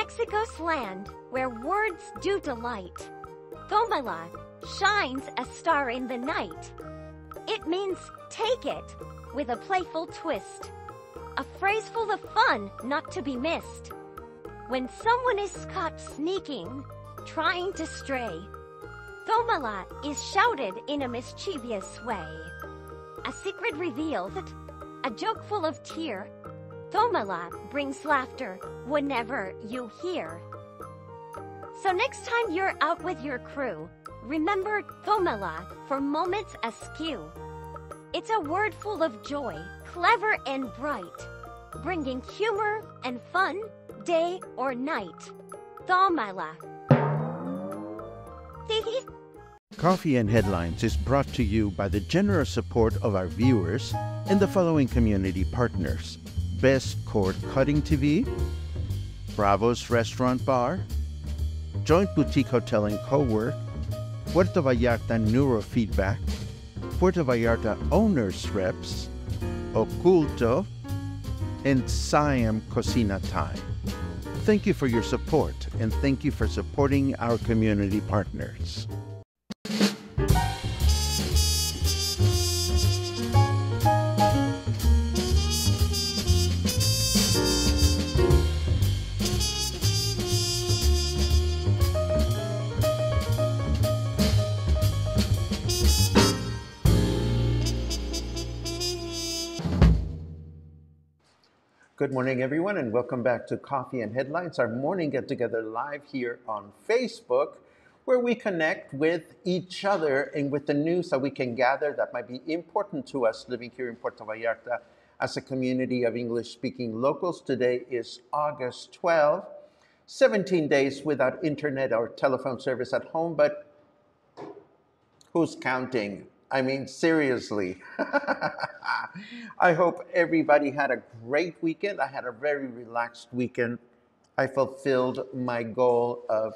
Mexico's land, where words do delight. Tómala shines a star in the night. It means take it, with a playful twist. A phrase full of fun, not to be missed. When someone is caught sneaking, trying to stray, Tómala is shouted in a mischievous way. A secret revealed, a joke full of tear. Tómala brings laughter whenever you hear. So next time you're out with your crew, remember Tómala for moments askew. It's a word full of joy, clever and bright, bringing humor and fun, day or night. Tómala. Coffee and Headlines is brought to you by the generous support of our viewers and the following community partners: Best Cord Cutting TV, Bravo's Restaurant Bar, Joint Boutique Hotel and Cowork, Puerto Vallarta Neurofeedback, Puerto Vallarta Owners Reps, Oculto, and Siam Cocina Time. Thank you for your support, and thank you for supporting our community partners. Good morning, everyone, and welcome back to Coffee and Headlines, our morning get-together live here on Facebook, where we connect with each other and with the news that we can gather that might be important to us living here in Puerto Vallarta as a community of English-speaking locals. Today is August 12, 17 days without internet or telephone service at home, but who's counting? I mean, seriously. I hope everybody had a great weekend. I had a very relaxed weekend. I fulfilled my goal of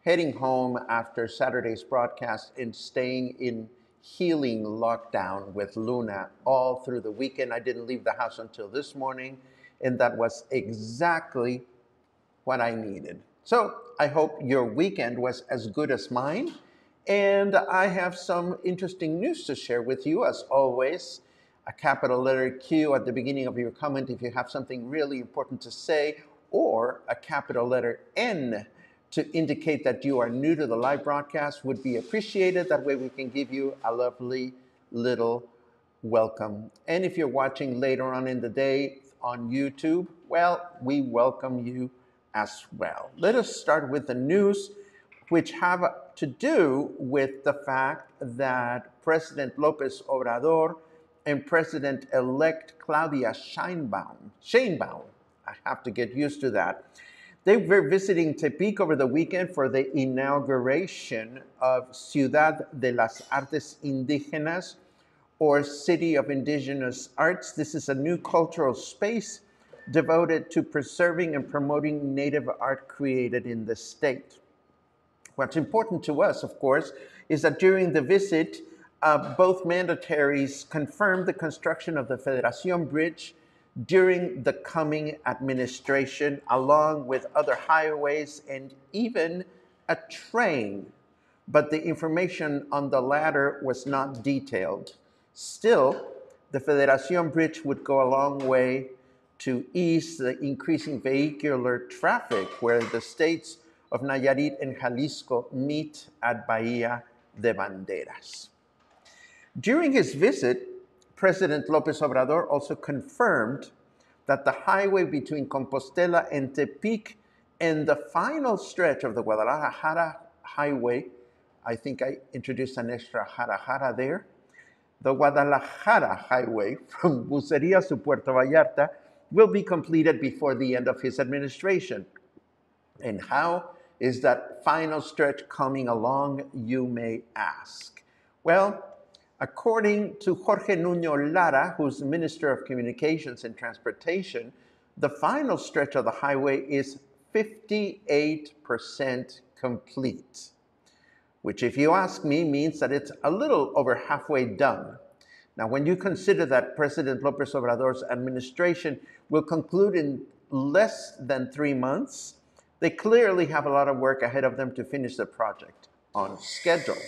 heading home after Saturday's broadcast and staying in healing lockdown with Luna all through the weekend. I didn't leave the house until this morning, and that was exactly what I needed. So I hope your weekend was as good as mine. And I have some interesting news to share with you, as always. A capital letter Q at the beginning of your comment if you have something really important to say, or a capital letter N to indicate that you are new to the live broadcast would be appreciated. That way we can give you a lovely little welcome. And if you're watching later on in the day on YouTube, well, we welcome you as well. Let us start with the news, which have to do with the fact that President López Obrador and President-elect Claudia Sheinbaum, I have to get used to that, they were visiting Tepic over the weekend for the inauguration of Ciudad de las Artes Indígenas, or City of Indigenous Arts. This is a new cultural space devoted to preserving and promoting Native art created in the state. What's important to us, of course, is that during the visit, both mandataries confirmed the construction of the Federación Bridge during the coming administration, along with other highways and even a train. But the information on the latter was not detailed. Still, the Federación Bridge would go a long way to ease the increasing vehicular traffic where the states of Nayarit and Jalisco meet at Bahía de Banderas. During his visit, President López Obrador also confirmed that the highway between Compostela and Tepic and the final stretch of the Guadalajara Highway, I think I introduced an extra jara there, the Guadalajara Highway from Bucerías to Puerto Vallarta will be completed before the end of his administration. And how is that final stretch coming along, you may ask? Well, according to Jorge Nuño Lara, who's Minister of Communications and Transportation, the final stretch of the highway is 58% complete, which, if you ask me, means that it's a little over halfway done. Now, when you consider that President López Obrador's administration will conclude in less than 3 months, They clearly have a lot of work ahead of them to finish the project on schedule.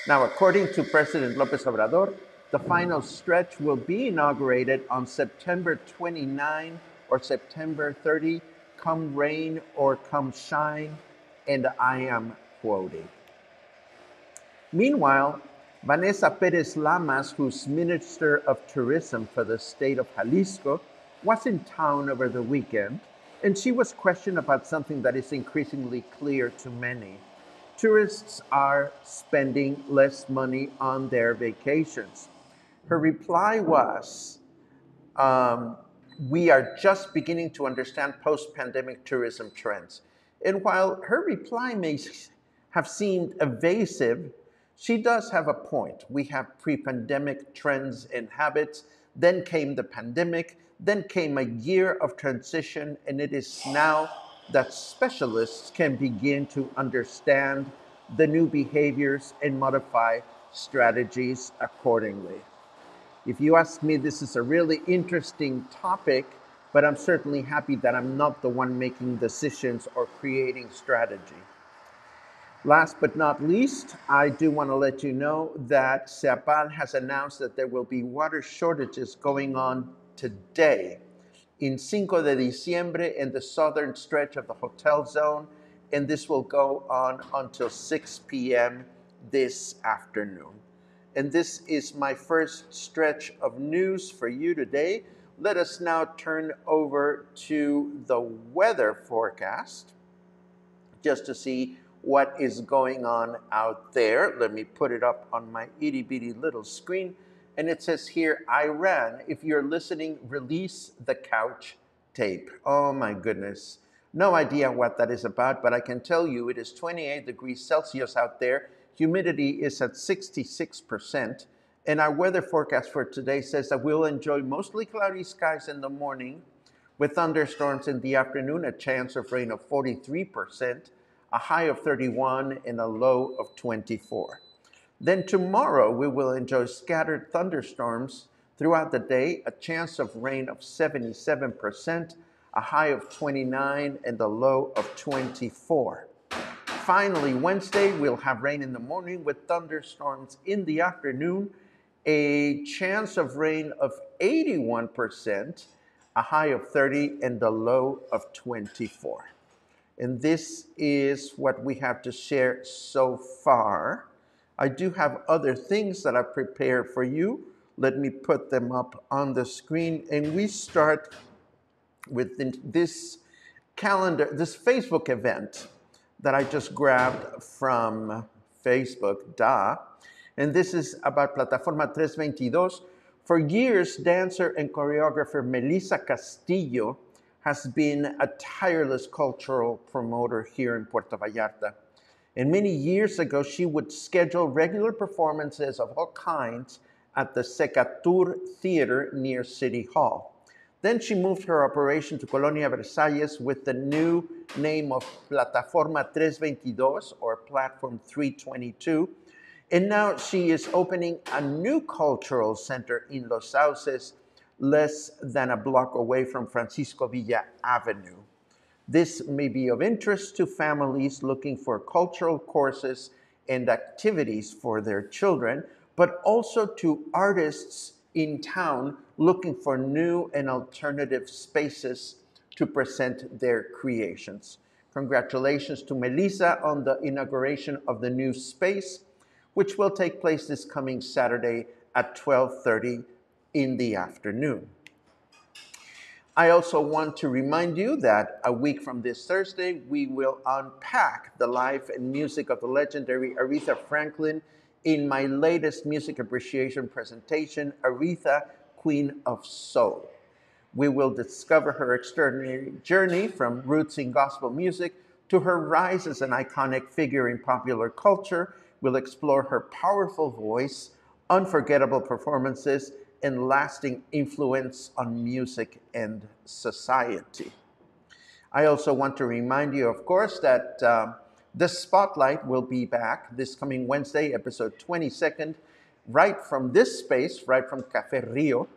Now, according to President López Obrador, the final stretch will be inaugurated on September 29 or September 30, come rain or come shine, and I am quoting. Meanwhile, Vanessa Perez Lamas, who's Minister of Tourism for the state of Jalisco, was in town over the weekend, and she was questioned about something that is increasingly clear to many. Tourists are spending less money on their vacations. Her reply was, we are just beginning to understand post-pandemic tourism trends. And while her reply may have seemed evasive, she does have a point. We have pre-pandemic trends and habits, then came the pandemic, then came a year of transition, and it is now that specialists can begin to understand the new behaviors and modify strategies accordingly. If you ask me, this is a really interesting topic, but I'm certainly happy that I'm not the one making decisions or creating strategy. Last but not least, I do want to let you know that SEAPAL has announced that there will be water shortages going on today in Cinco de Diciembre in the southern stretch of the hotel zone, and this will go on until 6 p.m. this afternoon. And this is my first stretch of news for you today. Let us now turn over to the weather forecast just to see what is going on out there. Let me put it up on my itty bitty little screen. And it says here, Iran, if you're listening, release the couch tape. Oh my goodness. No idea what that is about, but I can tell you it is 28 degrees Celsius out there. Humidity is at 66%. And our weather forecast for today says that we'll enjoy mostly cloudy skies in the morning with thunderstorms in the afternoon, a chance of rain of 43%, a high of 31 and a low of 24. Then tomorrow we will enjoy scattered thunderstorms throughout the day, a chance of rain of 77%, a high of 29 and a low of 24. Finally, Wednesday, we'll have rain in the morning with thunderstorms in the afternoon, a chance of rain of 81%, a high of 30 and a low of 24. And this is what we have to share so far. I do have other things that I've prepared for you. Let me put them up on the screen. And we start with this calendar, this Facebook event that I just grabbed from Facebook, and this is about Plataforma 322. For years, dancer and choreographer Melissa Castillo has been a tireless cultural promoter here in Puerto Vallarta. And many years ago, she would schedule regular performances of all kinds at the Secatur Theater near City Hall. Then she moved her operation to Colonia Versalles with the new name of Plataforma 322, or Platform 322. And now she is opening a new cultural center in Los Sauces, less than a block away from Francisco Villa Avenue. This may be of interest to families looking for cultural courses and activities for their children, but also to artists in town looking for new and alternative spaces to present their creations. Congratulations to Melissa on the inauguration of the new space, which will take place this coming Saturday at 12:30 in the afternoon. I also want to remind you that a week from this Thursday, we will unpack the life and music of the legendary Aretha Franklin in my latest music appreciation presentation, Aretha, Queen of Soul. We will discover her extraordinary journey from roots in gospel music to her rise as an iconic figure in popular culture. We'll explore her powerful voice, unforgettable performances, and lasting influence on music and society. I also want to remind you, of course, that the Spotlight will be back this coming Wednesday, episode 22nd, right from this space, right from Café Rio.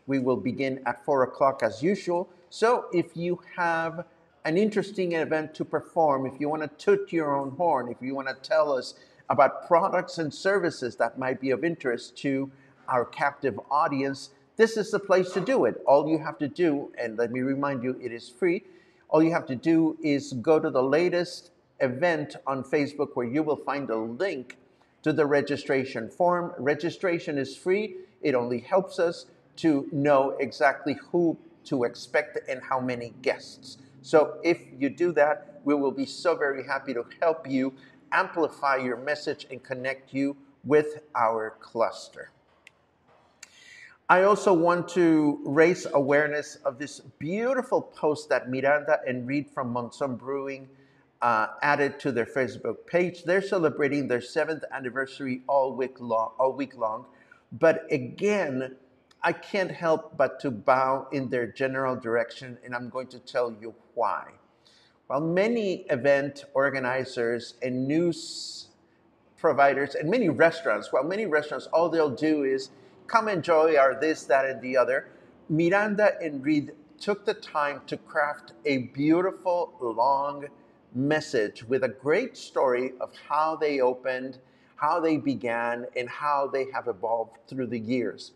We will begin at 4 o'clock as usual. So if you have an interesting event to perform, if you want to toot your own horn, if you want to tell us about products and services that might be of interest to our captive audience, this is the place to do it. All you have to do, and let me remind you, it is free. All you have to do is go to the latest event on Facebook where you will find a link to the registration form. Registration is free. It only helps us to know exactly who to expect and how many guests. So if you do that, we will be so very happy to help you amplify your message and connect you with our cluster. I also want to raise awareness of this beautiful post that Miranda and Reed from Monson Brewing added to their Facebook page. They're celebrating their 7th anniversary all week long. But again, I can't help but to bow in their general direction, and I'm going to tell you why. While many event organizers and news providers and many restaurants, all they'll do is come enjoy our this, that, and the other, Miranda and Reed took the time to craft a beautiful, long message with a great story of how they opened, how they began, and how they have evolved through the years.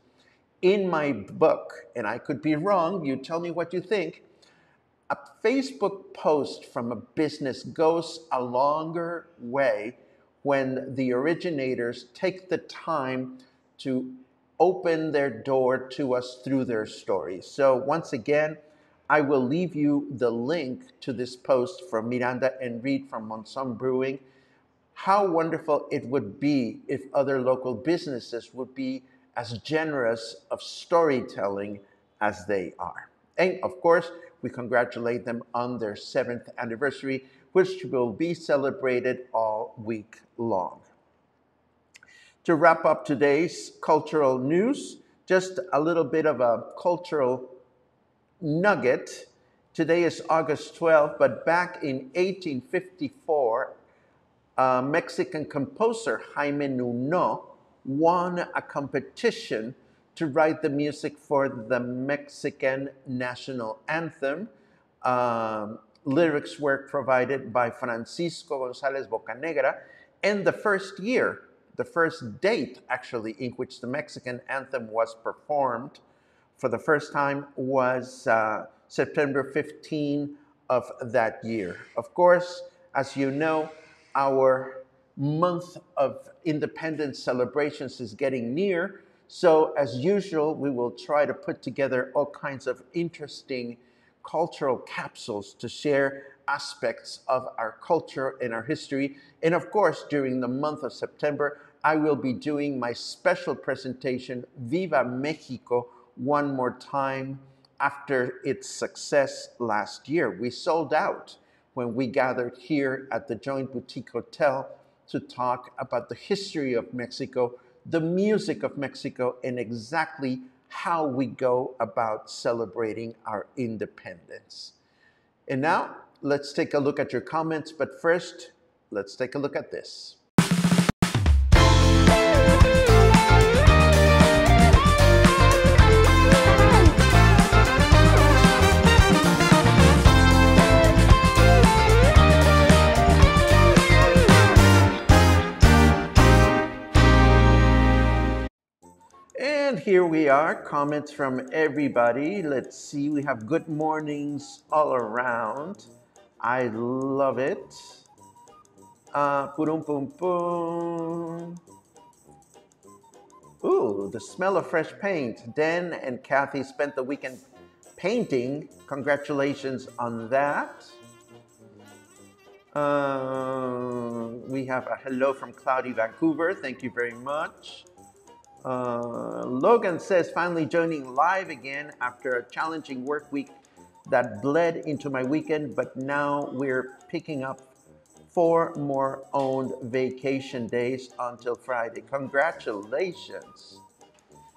In my book, and I could be wrong, you tell me what you think, a Facebook post from a business goes a longer way when the originators take the time to open their door to us through their stories. So once again, I will leave you the link to this post from Miranda and Reed from Monson Brewing. How wonderful it would be if other local businesses would be as generous of storytelling as they are. And of course, we congratulate them on their 7th anniversary, which will be celebrated all week long. To wrap up today's cultural news, just a little bit of a cultural nugget. Today is August 12th, but back in 1854, Mexican composer Jaime Nuno won a competition to write the music for the Mexican national anthem. Lyrics were provided by Francisco González Bocanegra, and the first date actually in which the Mexican anthem was performed for the first time was September 15 of that year. Of course, as you know, our month of independence celebrations is getting near. So as usual, we will try to put together all kinds of interesting cultural capsules to share aspects of our culture and our history. And of course, during the month of September, I will be doing my special presentation, Viva Mexico, one more time after its success last year. We sold out when we gathered here at the Joint Boutique Hotel to talk about the history of Mexico, the music of Mexico, and exactly how we go about celebrating our independence. And now, let's take a look at your comments, but first, let's take a look at this. And here we are, comments from everybody. Let's see, we have good mornings all around. I love it. Pum pum pum. Ooh, the smell of fresh paint. Dan and Kathy spent the weekend painting. Congratulations on that. We have a hello from cloudy Vancouver. Thank you very much. Logan says, finally joining live again after a challenging work week that bled into my weekend, but now we're picking up 4 more owned vacation days until Friday. Congratulations.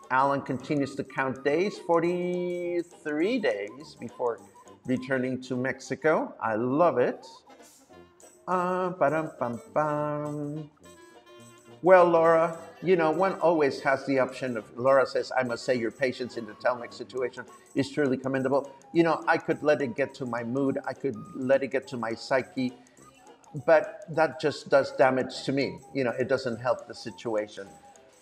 Alan continues to count days, 43 days before returning to Mexico. I love it. Well, Laura, one always has the option of, Laura says, I must say your patience in the Telmex situation is truly commendable. I could let it get to my mood, I could let it get to my psyche, but that just does damage to me. It doesn't help the situation.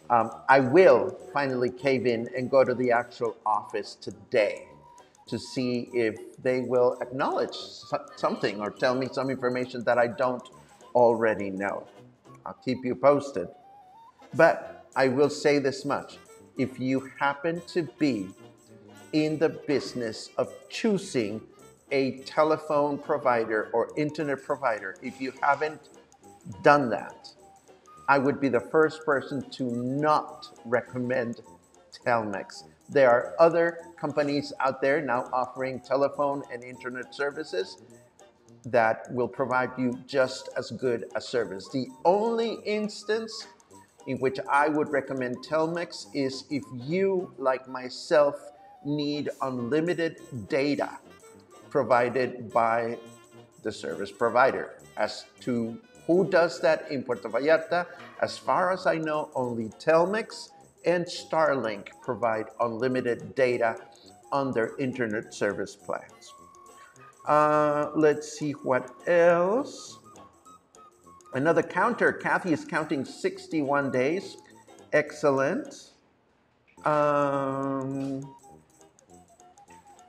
I will finally cave in and go to the actual office today to see if they will acknowledge something or tell me some information that I don't already know. I'll keep you posted. But I will say this much. If you happen to be in the business of choosing a telephone provider or internet provider, if you haven't done that, I would be the first person to not recommend Telmex. There are other companies out there now offering telephone and internet services that will provide you just as good a service. The only instance in which I would recommend Telmex is if you, like myself, need unlimited data provided by the service provider. As to who does that in Puerto Vallarta, as far as I know, only Telmex and Starlink provide unlimited data on their internet service plans. Let's see what else. Another counter. Kathy is counting 61 days. Excellent. And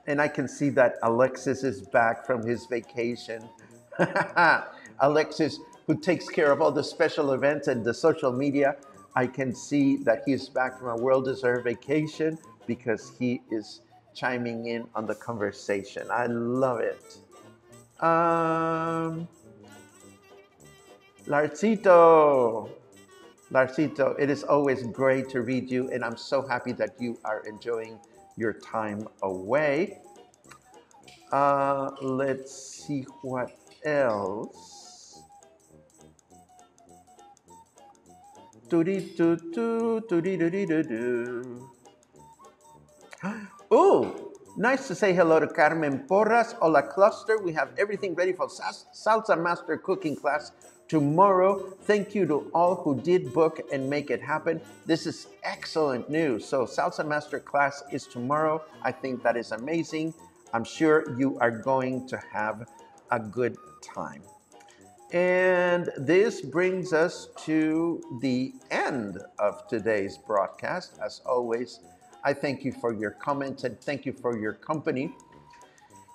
I can see that Alexis is back from his vacation. Alexis, who takes care of all the special events and the social media, I can see that he's back from a well-deserved vacation because he is chiming in on the conversation. I love it. Larcito, it is always great to read you, and I'm so happy that you are enjoying your time away. Let's see what else. Ooh, nice to say hello to Carmen Porras. Hola Cluster. We have everything ready for Salsa Master cooking class tomorrow. Thank you to all who did book and make it happen. This is excellent news. So Salsa Master class is tomorrow. I think that is amazing. I'm sure you are going to have a good time. And this brings us to the end of today's broadcast. As always, I thank you for your comments and thank you for your company.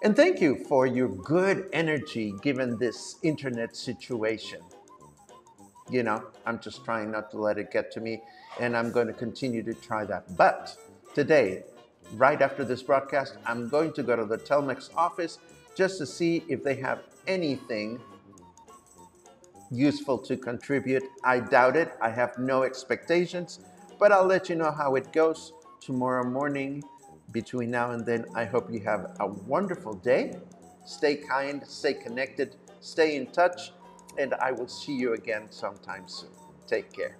And thank you for your good energy given this internet situation. I'm just trying not to let it get to me, and I'm going to continue to try that. But today, right after this broadcast, I'm going to go to the Telmex office just to see if they have anything useful to contribute. I doubt it. I have no expectations, but I'll let you know how it goes tomorrow morning. Between now and then, I hope you have a wonderful day. Stay kind, stay connected, stay in touch, and I will see you again sometime soon. Take care.